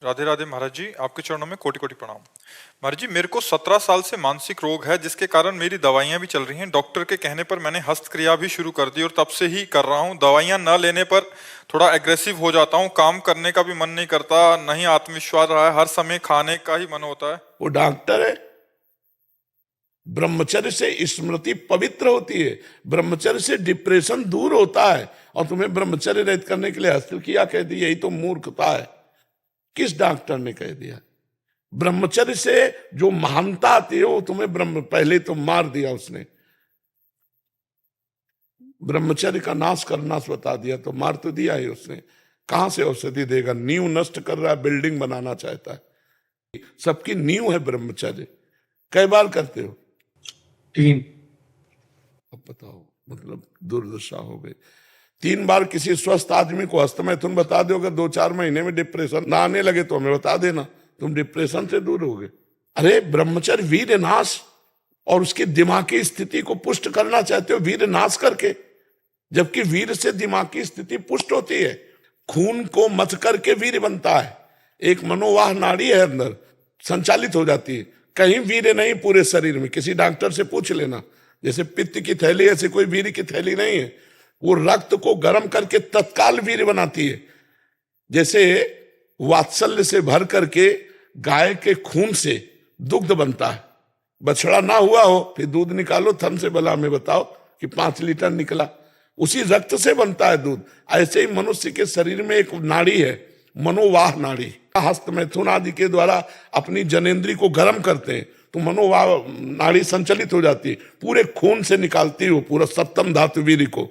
राधे राधे महाराज जी, आपके चरणों में कोटि कोटि प्रणाम। महाराज जी, मेरे को 17 साल से मानसिक रोग है, जिसके कारण मेरी दवाइयां भी चल रही हैं। डॉक्टर के कहने पर मैंने हस्तक्रिया भी शुरू कर दी और तब से ही कर रहा हूं। दवाइयां न लेने पर थोड़ा एग्रेसिव हो जाता हूं, काम करने का भी मन नहीं करता, नहीं आत्मविश्वास रहा है, हर समय खाने का ही मन होता है। वो डॉक्टर है। ब्रह्मचर्य से स्मृति पवित्र होती है, ब्रह्मचर्य से डिप्रेशन दूर होता है। और तुम्हें ब्रह्मचर्य रहित करने के लिए हस्तक्रिया कह दी, यही तो मूर्खता है। किस डॉक्टर ने कह दिया? ब्रह्मचर्य से जो महानता आती है वो तुम्हें पहले तो मार दिया उसने। ब्रह्मचर्य का नाश करना बता दिया तो मार तो दिया ही उसने। कहां से औषधि देगा? नींव नष्ट कर रहा है, बिल्डिंग बनाना चाहता है। सबकी नींव है ब्रह्मचर्य। कई बार करते हो? 3। अब बताओ, मतलब दुर्दशा हो गई। 3 बार किसी स्वस्थ आदमी को हस्तमय तुम बता दो, अगर 2-4 महीने में डिप्रेशन ना आने लगे तो हमें बता देना, तुम डिप्रेशन से दूर हो गए। अरे ब्रह्मचर्य वीर नाश और उसकी दिमागी स्थिति को पुष्ट करना चाहते हो वीर नाश करके, जबकि वीर से दिमागी स्थिति पुष्ट होती है। खून को मथ करके वीर बनता है। एक मनोवाह नाड़ी है अंदर, संचालित हो जाती है। कहीं वीर नहीं पूरे शरीर में, किसी डॉक्टर से पूछ लेना। जैसे पित्त की थैली, ऐसे कोई वीर की थैली नहीं है। वो रक्त को गर्म करके तत्काल वीर बनाती है। जैसे वात्सल्य से भर करके गाय के खून से दुग्ध बनता है। बछड़ा ना हुआ हो, फिर दूध निकालो थन से, भला हमें बताओ कि 5 लीटर निकला, उसी रक्त से बनता है दूध। ऐसे ही मनुष्य के शरीर में एक नाड़ी है, मनोवाह नाड़ी। हस्त मैथुन आदि के द्वारा अपनी जनेंद्री को गर्म करते हैं तो मनोवाह नाड़ी संचलित हो जाती है, पूरे खून से निकालती है पूरा सप्तम धातु वीर्य को।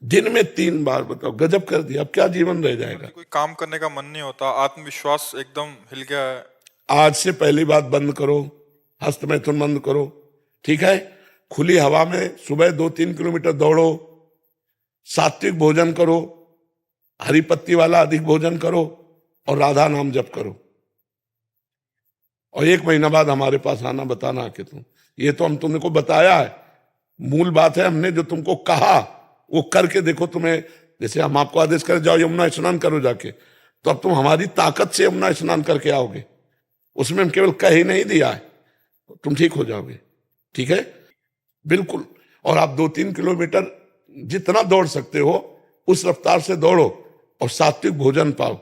दिन में 3 बार। बताओ, गजब कर दिया। अब क्या जीवन रह जाएगा? कोई काम करने का मन नहीं होता, आत्मविश्वास एकदम हिल गया है। आज से पहली बात बंद करो, हस्त मैथुन बंद करो, ठीक है? खुली हवा में सुबह 2-3 किलोमीटर दौड़ो, सात्विक भोजन करो, हरी पत्ती वाला अधिक भोजन करो और राधा नाम जप करो। और 1 महीना बाद हमारे पास आना, बताना आके तुम। ये तो हम तुमको बताया है, मूल बात है। हमने जो तुमको कहा वो करके देखो। तुम्हें जैसे हम आपको आदेश करें जाओ यमुना स्नान करो जाके, तो अब तुम हमारी ताकत से यमुना स्नान करके आओगे। उसमें हम केवल कह ही नहीं दिया है, तुम ठीक हो जाओगे। ठीक है, बिल्कुल। और आप 2-3 किलोमीटर जितना दौड़ सकते हो उस रफ्तार से दौड़ो और सात्विक भोजन पाओ।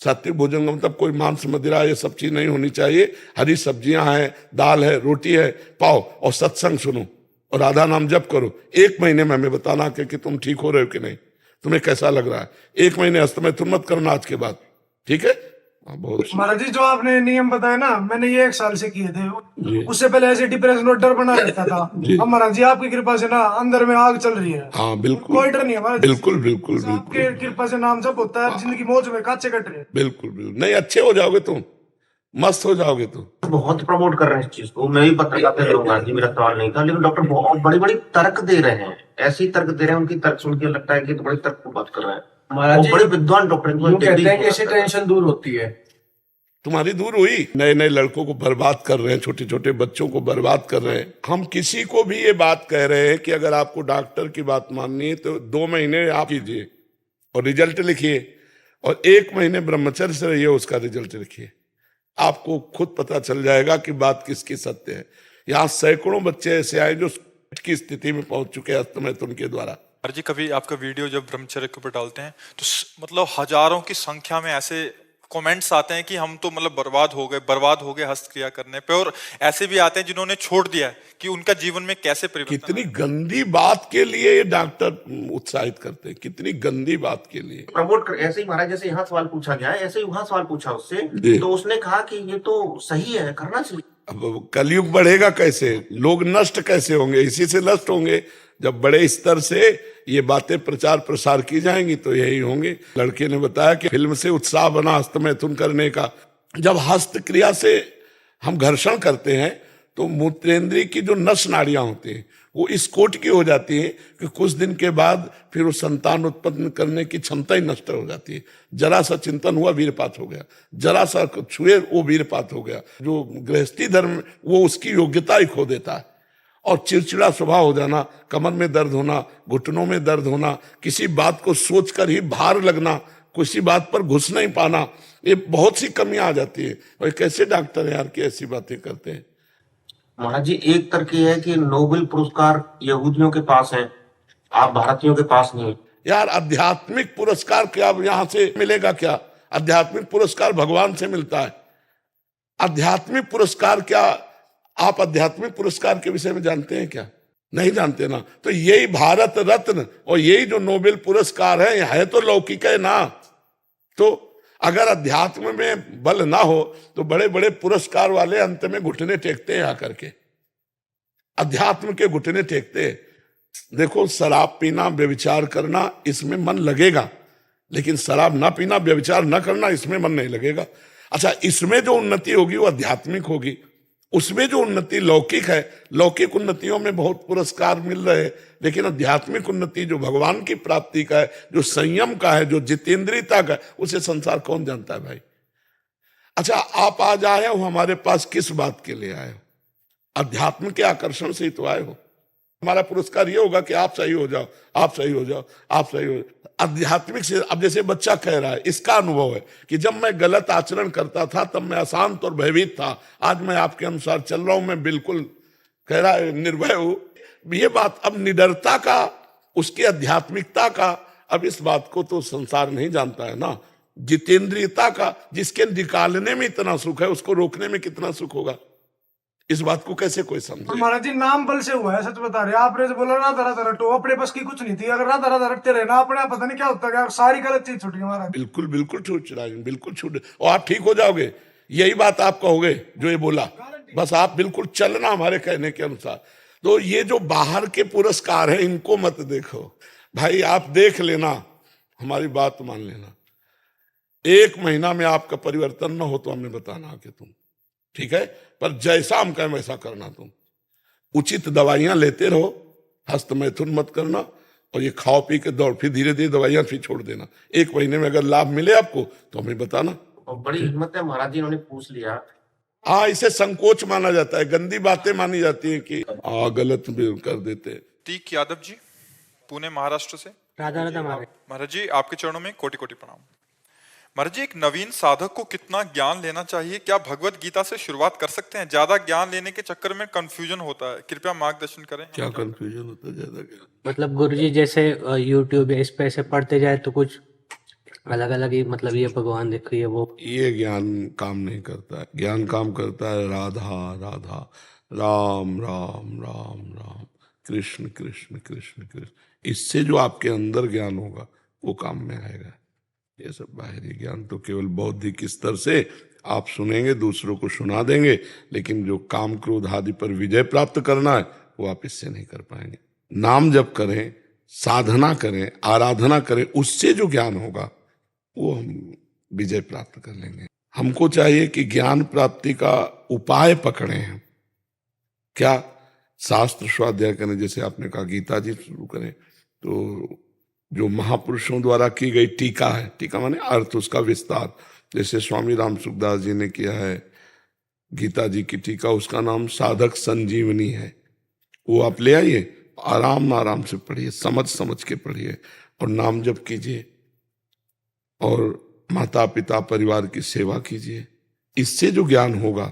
सात्विक भोजन का मतलब कोई मांस मदिरा ये सब चीज नहीं होनी चाहिए। हरी सब्जियां हैं, दाल है, रोटी है, पाओ और सत्संग सुनो और राधा नाम जप करो। 1 महीने में हमें बताना कि तुम ठीक हो रहे हो कि नहीं, तुम्हें कैसा लग रहा है। 1 महीने हस्तमय तुम मत करना आज के बाद, ठीक है? बहुत महाराज जी, जो आपने नियम बताया ना, मैंने ये 1 साल से किए थे। उससे पहले ऐसे डिप्रेशन और डर बना रहता था। अब महाराज जी आपकी कृपा से ना अंदर में आग चल रही है। हाँ बिल्कुल, कोई डर नहीं है महाराज जी। बिल्कुल बिल्कुल बिल्कुल। आपके कृपा से नाम जब होता है, जिंदगी मौज में काचे कट रहे हैं। बिल्कुल बिल्कुल। नहीं, अच्छे हो जाओगे तुम, मस्त हो जाओगे तुम। बहुत प्रमोट कर रहे हैं इस चीज को। मैं भी पत्र करते रहूंगा जी, मेरा सवाल नहीं था, लेकिन डॉक्टर बहुत बड़ी बड़ी तर्क दे रहे हैं। ऐसे ही तर्क दे रहे हैं, उनकी तर्क सुन के लगता है कि तो बड़े तर्क की बात कर रहे हैं। महाराज जी बड़े विद्वान डॉक्टर कहते हैं कि इससे टेंशन दूर होती है। तुम्हारी दूर हुई? नए नए लड़कों को बर्बाद कर रहे हैं, छोटे छोटे बच्चों को बर्बाद कर रहे हैं। हम किसी को भी ये बात कह रहे हैं कि अगर आपको डॉक्टर की बात माननी है तो 2 महीने आप कीजिए और रिजल्ट लिखिए, और 1 महीने ब्रह्मचर्य से रहिए, उसका रिजल्ट लिखिए। आपको खुद पता चल जाएगा कि बात किसकी सत्य है। यहाँ सैकड़ों बच्चे ऐसे आए जो की स्थिति में पहुंच चुके हैं हस्तमैथुन के द्वारा। महाराज जी, कभी आपका वीडियो जब ब्रह्मचर्य के ऊपर डालते हैं तो मतलब हजारों की संख्या में ऐसे कमेंट्स आते हैं कि हम तो मतलब बर्बाद हो गए हस्तक्रिया करने पे, और ऐसे भी आते हैं जिन्होंने छोड़ दिया है कि उनका जीवन में कैसे परिवर्तन। कितनी गंदी बात के लिए ये डॉक्टर उत्साहित करते हैं, कितनी गंदी बात के लिए प्रमोट कर। ऐसे ही महाराज, जैसे यहाँ सवाल पूछा गया है, ऐसे ही वहां सवाल पूछा उससे, तो उसने कहा कि ये तो सही है, करना चाहिए। अब कलयुग बढ़ेगा कैसे, लोग नष्ट कैसे होंगे? इसी से नष्ट होंगे। जब बड़े स्तर से ये बातें प्रचार प्रसार की जाएंगी तो यही होंगे। लड़के ने बताया कि फिल्म से उत्साह बना हस्तमैथुन करने का। जब हस्त क्रिया से हम घर्षण करते हैं तो मूत्रेंद्रिय की जो नस नाड़ियां होती हैं वो इस कोट की हो जाती है कि कुछ दिन के बाद फिर वो संतान उत्पन्न करने की क्षमता ही नष्ट हो जाती है। जरा सा चिंतन हुआ वीरपात हो गया, जरा सा छुए वो वीरपात हो गया। जो गृहस्थी धर्म वो उसकी योग्यता ही खो देता है। और चिड़चिड़ा स्वभाव हो जाना, कमर में दर्द होना, घुटनों में दर्द होना, किसी बात को सोचकर ही भार लगना, किसी बात पर घुस नहीं पाना, ये बहुत सी कमियां आ जाती है। और कैसे डॉक्टर है यार कि ऐसी बातें करते हैं। महाराज जी, एक तर्क ये है कि नोबेल पुरस्कार यहूदियों के पास है, आप भारतीयों के पास नहीं। यार आध्यात्मिक पुरस्कार क्या यहां से मिलेगा क्या? आध्यात्मिक पुरस्कार भगवान से मिलता है। आध्यात्मिक पुरस्कार क्या आप आध्यात्मिक पुरस्कार के विषय में जानते हैं क्या? नहीं जानते ना। तो यही भारत रत्न और यही जो नोबेल पुरस्कार है तो लौकिक है ना। तो अगर अध्यात्म में बल ना हो तो बड़े बड़े पुरस्कार वाले अंत में घुटने टेकते हैं आकर के, अध्यात्म के घुटने टेकते हैं। देखो, शराब पीना, व्यभिचार करना, इसमें मन लगेगा, लेकिन शराब ना पीना, व्यभिचार ना करना, इसमें मन नहीं लगेगा। अच्छा, इसमें जो उन्नति होगी वो आध्यात्मिक होगी, उसमें जो उन्नति लौकिक है, लौकिक उन्नतियों में बहुत पुरस्कार मिल रहे हैं, लेकिन आध्यात्मिक उन्नति जो भगवान की प्राप्ति का है, जो संयम का है, जो जितेंद्रियता का है, उसे संसार कौन जानता है भाई। अच्छा, आप आज आए हो हमारे पास किस बात के लिए आए हो? अध्यात्म के आकर्षण से ही तो आए हो। हमारा पुरस्कार ये होगा कि आप सही हो जाओ, आप सही हो जाओ, आप सही हो जाओ। आध्यात्मिक से, अब जैसे बच्चा कह रहा है, इसका अनुभव है कि जब मैं गलत आचरण करता था तब मैं अशांत और भयभीत था, आज मैं आपके अनुसार चल रहा हूं, मैं बिल्कुल कह रहा है निर्भय हूं। ये बात अब निडरता का, उसकी आध्यात्मिकता का, अब इस बात को तो संसार नहीं जानता है ना। जितेंद्रियता का, जिसके निकालने में इतना सुख है उसको रोकने में कितना सुख होगा, इस बात को कैसे कोई समझे। महाराज जी, नाम बल से हुआ है, सच बता रहे। आपने जो बोला राधा राधा रटो, अपने बस की कुछ नहीं थी। अगर राधा राधा रटते रहे ना अपने आप, पता नहीं क्या होता है, सारी गलत चीज छूटी महाराज। बिल्कुल बिल्कुल छूट जाएंगे, बिल्कुल छूट, और आप ठीक हो जाओगे। यही बात आप कहोगे जो ये बोला, बस आप बिल्कुल चलना हमारे कहने के अनुसार। तो ये जो बाहर के पुरस्कार है इनको मत देखो भाई, आप देख लेना, हमारी बात मान लेना। 1 महीना में आपका परिवर्तन न हो तो हमें बताना कि तुम ठीक है, पर जैसा हम कहें वैसा करना। तुम उचित दवाइयां लेते रहो, हस्त मैथुन मत करना, और ये खाओ पी के दौड़, फिर धीरे धीरे दवाइयां फिर छोड़ देना। 1 महीने में अगर लाभ मिले आपको तो हमें बताना। और बड़ी हिम्मत है महाराज जी, इन्होंने पूछ लिया। हाँ, इसे संकोच माना जाता है, गंदी बातें मानी जाती है कि गलत भी कर देते। तीक यादव जी, पुणे महाराष्ट्र से। राधा राधा महाराज जी, आपके चरणों में कोटि कोटि प्रणाम। महाराज जी, एक नवीन साधक को कितना ज्ञान लेना चाहिए? क्या भगवत गीता से शुरुआत कर सकते हैं? ज्यादा ज्ञान लेने के चक्कर में कंफ्यूजन होता है, कृपया मार्गदर्शन करें। क्या कंफ्यूजन होता है ज्यादा ज्ञान? मतलब गुरुजी जैसे यूट्यूब इस पे ऐसे पढ़ते जाए तो कुछ अलग अलग ही, मतलब ये भगवान देखो ये वो, ये ज्ञान काम नहीं करता है। ज्ञान काम करता है राधा राधा, राम राम राम राम, कृष्ण कृष्ण कृष्ण कृष्ण। इससे जो आपके अंदर ज्ञान होगा वो काम में आएगा। ये सब बाहरी ज्ञान तो केवल बौद्धिक स्तर से आप सुनेंगे, दूसरों को सुना देंगे, लेकिन जो काम क्रोध आदि पर विजय प्राप्त करना है वो आप इससे नहीं कर पाएंगे। नाम जप करें, साधना करें, आराधना करें, उससे जो ज्ञान होगा वो हम विजय प्राप्त कर लेंगे। हमको चाहिए कि ज्ञान प्राप्ति का उपाय पकड़े हैं। क्या? शास्त्र स्वाध्याय करें, जैसे आपने कहा गीता जी शुरू करें, तो जो महापुरुषों द्वारा की गई टीका है, टीका माने अर्थ, उसका विस्तार, जैसे स्वामी राम सुखदास जी ने किया है गीता जी की टीका, उसका नाम साधक संजीवनी है। वो आप ले आइए, आराम आराम से पढ़िए, समझ समझ के पढ़िए, और नाम जप कीजिए, और माता पिता परिवार की सेवा कीजिए। इससे जो ज्ञान होगा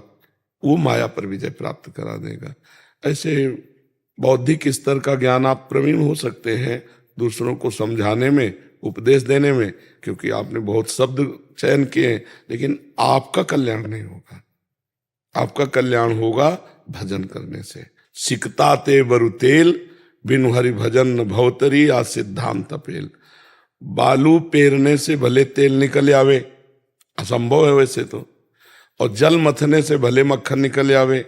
वो माया पर विजय प्राप्त करा देगा। ऐसे बौद्धिक स्तर का ज्ञान आप प्रवीण हो सकते हैं दूसरों को समझाने में, उपदेश देने में, क्योंकि आपने बहुत शब्द चयन किए, लेकिन आपका कल्याण नहीं होगा। आपका कल्याण होगा भजन करने से। सिकता ते बरु तेल, बिनु हरि भजन न भवतरी, आ सिद्धांत पेल। बालू पेरने से भले तेल निकल आवे, असंभव है वैसे तो, और जल मथने से भले मक्खन निकल आवे,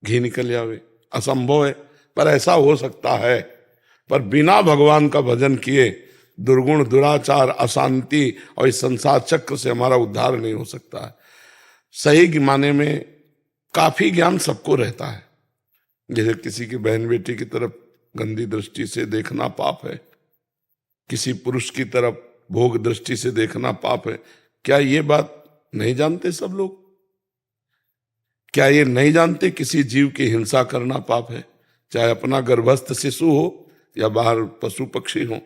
घी निकल आवे, असंभव है। पर ऐसा हो सकता है, पर बिना भगवान का भजन किए दुर्गुण, दुराचार, अशांति और इस संसार चक्र से हमारा उद्धार नहीं हो सकता है। सही माने में काफी ज्ञान सबको रहता है। जैसे किसी की बहन बेटी की तरफ गंदी दृष्टि से देखना पाप है, किसी पुरुष की तरफ भोग दृष्टि से देखना पाप है। क्या ये बात नहीं जानते सब लोग? क्या ये नहीं जानते किसी जीव की हिंसा करना पाप है, चाहे अपना गर्भस्थ शिशु हो या बाहर पशु पक्षी हो?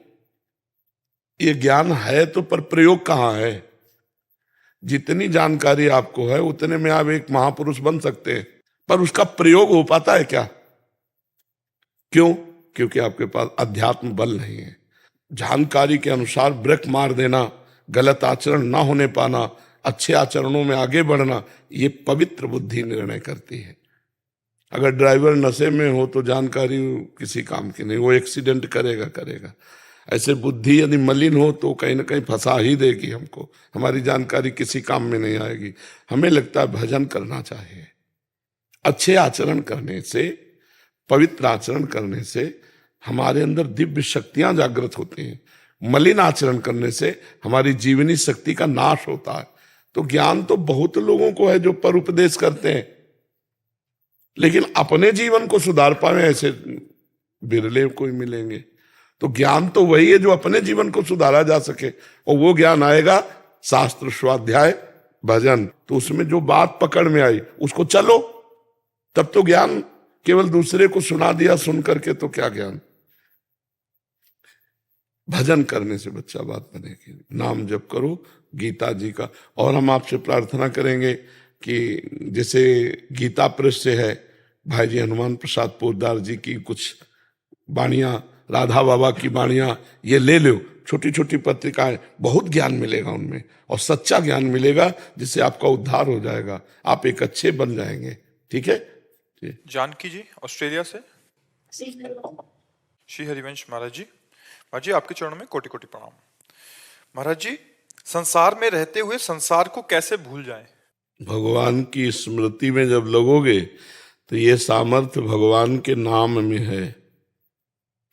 ये ज्ञान है तो पर प्रयोग कहाँ है? जितनी जानकारी आपको है उतने में आप एक महापुरुष बन सकते हैं, पर उसका प्रयोग हो पाता है क्या? क्यों? क्योंकि आपके पास अध्यात्म बल नहीं है। जानकारी के अनुसार ब्रेक मार देना, गलत आचरण ना होने पाना, अच्छे आचरणों में आगे बढ़ना, ये पवित्र बुद्धि निर्णय करती है। अगर ड्राइवर नशे में हो तो जानकारी किसी काम की नहीं, वो एक्सीडेंट करेगा। ऐसे बुद्धि यदि मलिन हो तो कहीं ना कहीं फंसा ही देगी हमको, हमारी जानकारी किसी काम में नहीं आएगी। हमें लगता है भजन करना चाहिए। अच्छे आचरण करने से, पवित्र आचरण करने से हमारे अंदर दिव्य शक्तियां जागृत होती हैं। मलिन आचरण करने से हमारी जीवनी शक्ति का नाश होता है। तो ज्ञान तो बहुत लोगों को है जो पर उपदेश करते हैं, लेकिन अपने जीवन को सुधार पाए ऐसे बिरले कोई मिलेंगे। तो ज्ञान तो वही है जो अपने जीवन को सुधारा जा सके, और वो ज्ञान आएगा शास्त्र, स्वाध्याय, भजन। तो उसमें जो बात पकड़ में आई उसको चलो, तब तो ज्ञान। केवल दूसरे को सुना दिया सुन करके तो क्या ज्ञान? भजन करने से बच्चा बात बनेगी। नाम जप करो गीता जी का। और हम आपसे प्रार्थना करेंगे कि जैसे गीता प्रेस से है, भाई जी हनुमान प्रसाद पोद्दार जी की कुछ वाणियां, राधा बाबा की वाणियां, ये ले लो। छोटी छोटी पत्रिकाएं, बहुत ज्ञान मिलेगा उनमें, और सच्चा ज्ञान मिलेगा जिससे आपका उद्धार हो जाएगा, आप एक अच्छे बन जाएंगे। ठीक है जी। जानकी जी ऑस्ट्रेलिया से। श्री हरिवंश महाराज जी। महाराज जी आपके चरणों में कोटि कोटि प्रणाम। महाराज जी, संसार में रहते हुए संसार को कैसे भूल जाएं? भगवान की स्मृति में जब लगोगे तो ये सामर्थ्य भगवान के नाम में है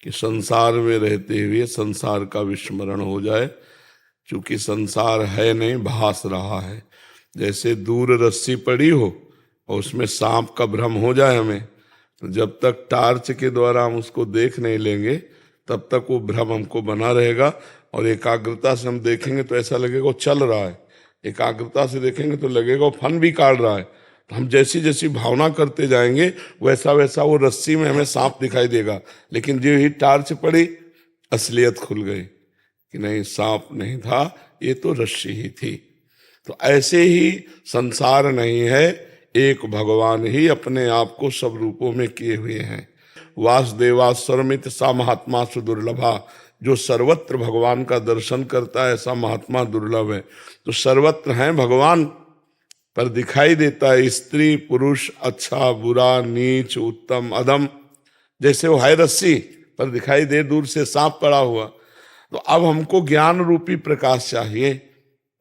कि संसार में रहते हुए संसार का विस्मरण हो जाए। क्योंकि संसार है नहीं, भास रहा है। जैसे दूर रस्सी पड़ी हो और उसमें सांप का भ्रम हो जाए हमें, तो जब तक टार्च के द्वारा हम उसको देख नहीं लेंगे तब तक वो भ्रम हमको बना रहेगा। और एकाग्रता से हम देखेंगे तो ऐसा लगेगा वो चल रहा है, एकाग्रता से देखेंगे तो लगेगा वो फन भी काट रहा है। तो हम जैसी जैसी भावना करते जाएंगे वैसा वैसा वो रस्सी में हमें सांप दिखाई देगा। लेकिन जो ही टार्च पड़ी, असलियत खुल गई कि नहीं, सांप नहीं था, ये तो रस्सी ही थी। तो ऐसे ही संसार नहीं है, एक भगवान ही अपने आप को सब रूपों में किए हुए हैं। वासुदेवास्वरमित सा महात्मा सुदुर्लभा। जो सर्वत्र भगवान का दर्शन करता है ऐसा महात्मा दुर्लभ है। तो सर्वत्र हैं भगवान, पर दिखाई देता है स्त्री पुरुष, अच्छा बुरा, नीच उत्तम अधम। जैसे वो है रस्सी, पर दिखाई दे दूर से सांप पड़ा हुआ। तो अब हमको ज्ञान रूपी प्रकाश चाहिए।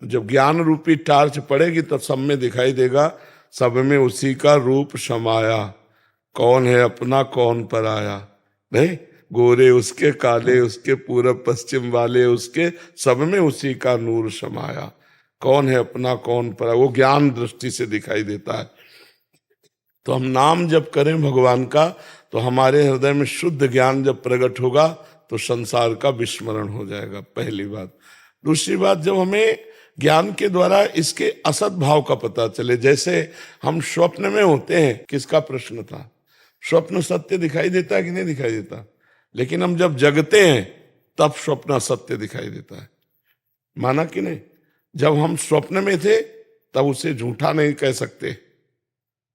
जब ज्ञान रूपी टार्च पड़ेगी तब सब में दिखाई देगा, सब में उसी का रूप समाया। कौन है अपना कौन पराया? नहीं, गोरे उसके, काले उसके, पूरब पश्चिम वाले उसके, सब में उसी का नूर समाया। कौन है अपना कौन पराया, वो ज्ञान दृष्टि से दिखाई देता है। तो हम नाम जब करें भगवान का तो हमारे हृदय में शुद्ध ज्ञान जब प्रकट होगा तो संसार का विस्मरण हो जाएगा, पहली बात। दूसरी बात, जब हमें ज्ञान के द्वारा इसके असत भाव का पता चले। जैसे हम स्वप्न में होते हैं, किसका प्रश्न था? स्वप्न सत्य दिखाई देता है कि नहीं दिखाई देता? लेकिन हम जब जगते हैं तब स्वप्न सत्य दिखाई देता है, माना कि नहीं? जब हम स्वप्न में थे तब उसे झूठा नहीं कह सकते,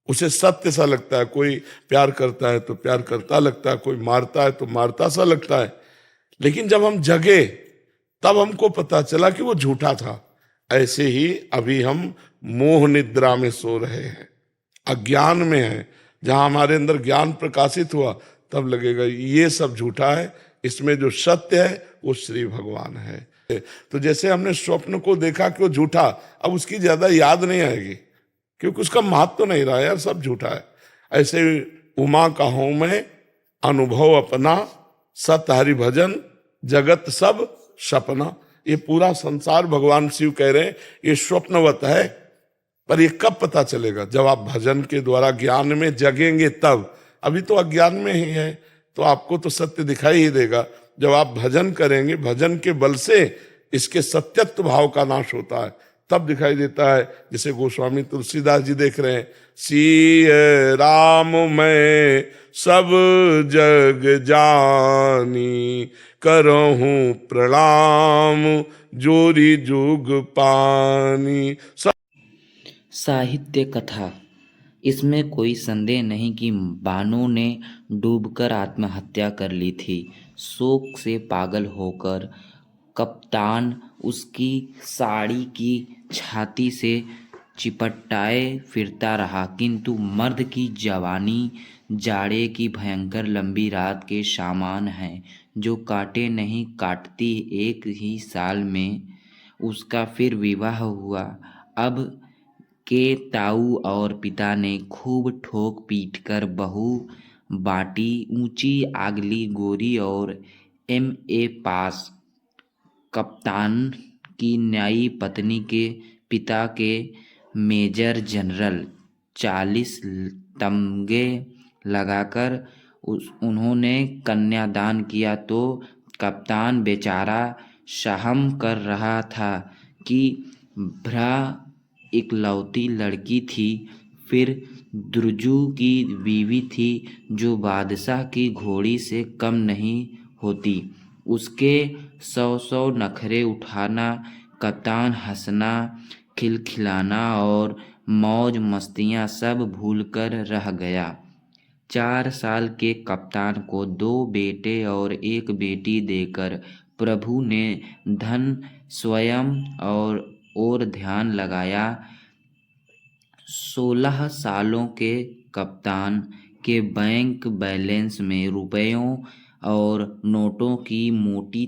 उसे सत्य सा लगता है। कोई प्यार करता है तो प्यार करता लगता है, कोई मारता है तो मारता सा लगता है। लेकिन जब हम जगे तब हमको पता चला कि वो झूठा था। ऐसे ही अभी हम मोह निद्रा में सो रहे हैं, अज्ञान में हैं। जहां हमारे अंदर ज्ञान प्रकाशित हुआ तब लगेगा ये सब झूठा है, इसमें जो सत्य है वो श्री भगवान है। तो जैसे हमने स्वप्न को देखा कि वो झूठा, अब उसकी ज्यादा याद नहीं आएगी क्योंकि उसका महत्व तो नहीं रहा, यार सब झूठा है। ऐसे उमा का हूं मैं अनुभव अपना, सत हरि भजन जगत सब सपना। ये पूरा संसार भगवान शिव कह रहे हैं ये स्वप्नवत है। पर ये कब पता चलेगा? जब आप भजन के द्वारा ज्ञान में जगेंगे तब। अभी तो अज्ञान में ही है, तो आपको तो सत्य दिखाई ही देगा। जब आप भजन करेंगे, भजन के बल से इसके सत्यत्व भाव का नाश होता है, तब दिखाई देता है। जैसे गोस्वामी तुलसीदास जी देख रहे हैं, सिय राम मैं सब जग जानी, करहूं प्रणाम जोरी जुग पानी। साहित्य कथा। इसमें कोई संदेह नहीं कि बानो ने डूबकर आत्महत्या कर ली थी। शोक से पागल होकर कप्तान उसकी साड़ी की छाती से चिपटाए फिरता रहा, किंतु मर्द की जवानी जाड़े की भयंकर लंबी रात के समान है, जो काटे नहीं काटती। एक ही साल में उसका फिर विवाह हुआ। अब के ताऊ और पिता ने खूब ठोक पीट कर बहू बाटी, ऊंची आगली गोरी और MA पास। कप्तान की न्यायी पत्नी के पिता के मेजर जनरल 40 तमगे लगाकर उन्होंने कन्यादान किया, तो कप्तान बेचारा सहम कर रहा था कि भ्रा इकलौती लड़की थी। फिर दुर्जू की बीवी थी, जो बादशाह की घोड़ी से कम नहीं होती। उसके 100 नखरे उठाना, कप्तान हंसना, खिलखिलाना और मौज मस्तियाँ सब भूलकर रह गया। 4 साल के कप्तान को 2 बेटे और 1 बेटी देकर प्रभु ने धन स्वयं और ध्यान लगाया। 16 सालों के कप्तान के बैंक बैलेंस में रुपयों और नोटों की मोटी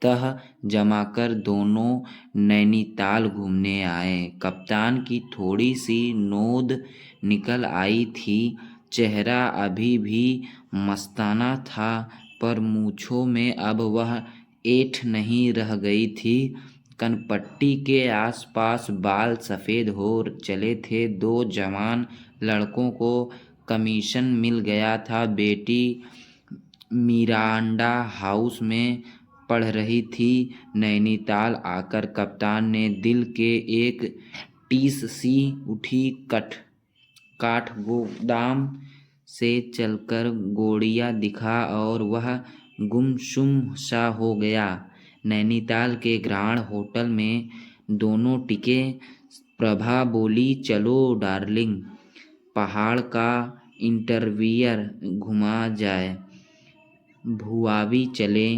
तह जमाकर दोनों नैनीताल घूमने आए। कप्तान की थोड़ी सी नोद निकल आई थी। चेहरा अभी भी मस्ताना था, पर मूंछों में अब वह ऐंठ नहीं रह गई थी। कनपट्टी के आसपास बाल सफ़ेद हो चले थे। 2 जवान लड़कों को कमीशन मिल गया था। बेटी मिरांडा हाउस में पढ़ रही थी। नैनीताल आकर कप्तान ने दिल के एक टीस सी उठी। काठगोदाम से चलकर गोड़िया दिखा और वह गुमसुम सा हो गया। नैनीताल के ग्रांड होटल में दोनों टिके। प्रभा बोली, चलो डार्लिंग, पहाड़ का इंटीरियर घुमा जाए। भुआवी चले।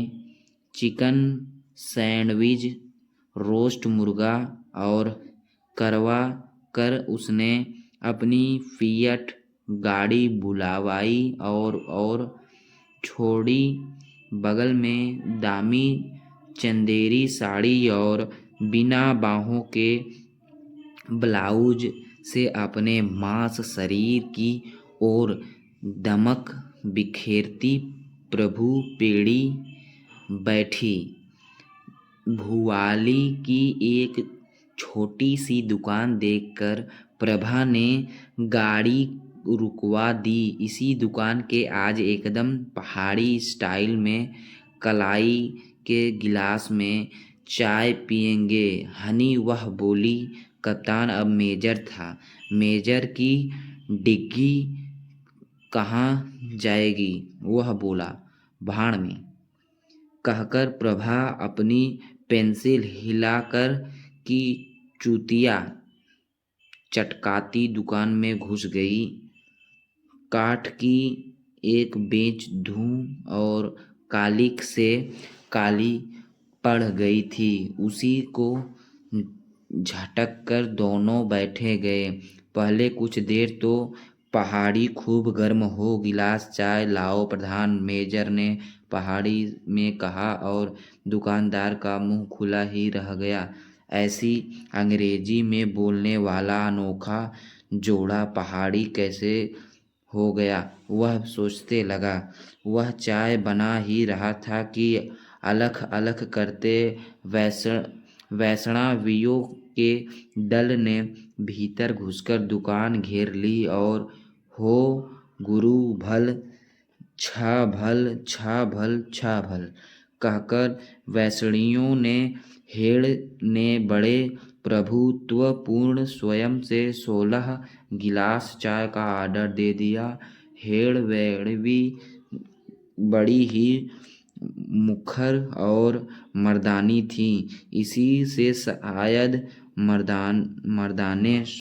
चिकन सैंडविच, रोस्ट मुर्गा और करवा कर उसने अपनी फिएट गाड़ी बुलवाई और छोड़ी। बगल में दामी चंदेरी साड़ी और बिना बाहों के ब्लाउज से अपने मांस शरीर की ओर दमक बिखेरती प्रभु पेड़ी बैठी। भुआली की एक छोटी सी दुकान देखकर प्रभा ने गाड़ी रुकवा दी। इसी दुकान के आज एकदम पहाड़ी स्टाइल में कलाई के गिलास में चाय पियेंगे हनी, वह बोली। कप्तान अब मेजर था। मेजर की डिग्गी कहाँ जाएगी, वह बोला, भाड़ में, कहकर प्रभा अपनी पेंसिल हिलाकर की चूतिया चटकाती दुकान में घुस गई। काठ की एक बेंच धूम और कालिक से काली पड़ गई थी। उसी को झटक कर दोनों बैठे गए। पहले कुछ देर तो पहाड़ी खूब गर्म हो। गिलास चाय लाओ प्रधान, मेजर ने पहाड़ी में कहा और दुकानदार का मुंह खुला ही रह गया। ऐसी अंग्रेजी में बोलने वाला अनोखा जोड़ा पहाड़ी कैसे हो गया, वह सोचते लगा। वह चाय बना ही रहा था कि अलख अलख करते वैष्णवियों के दल ने भीतर घुसकर दुकान घेर ली और हो गुरु भल छा भल छा भल छा भल कहकर वैष्णवियों ने हेड़ ने बड़े प्रभुत्वपूर्ण स्वयं से 16 गिलास चाय का ऑर्डर दे दिया। हेड़ वेड़वी बड़ी ही मुखर और मर्दानी थी। इसी से शायद मर्दाने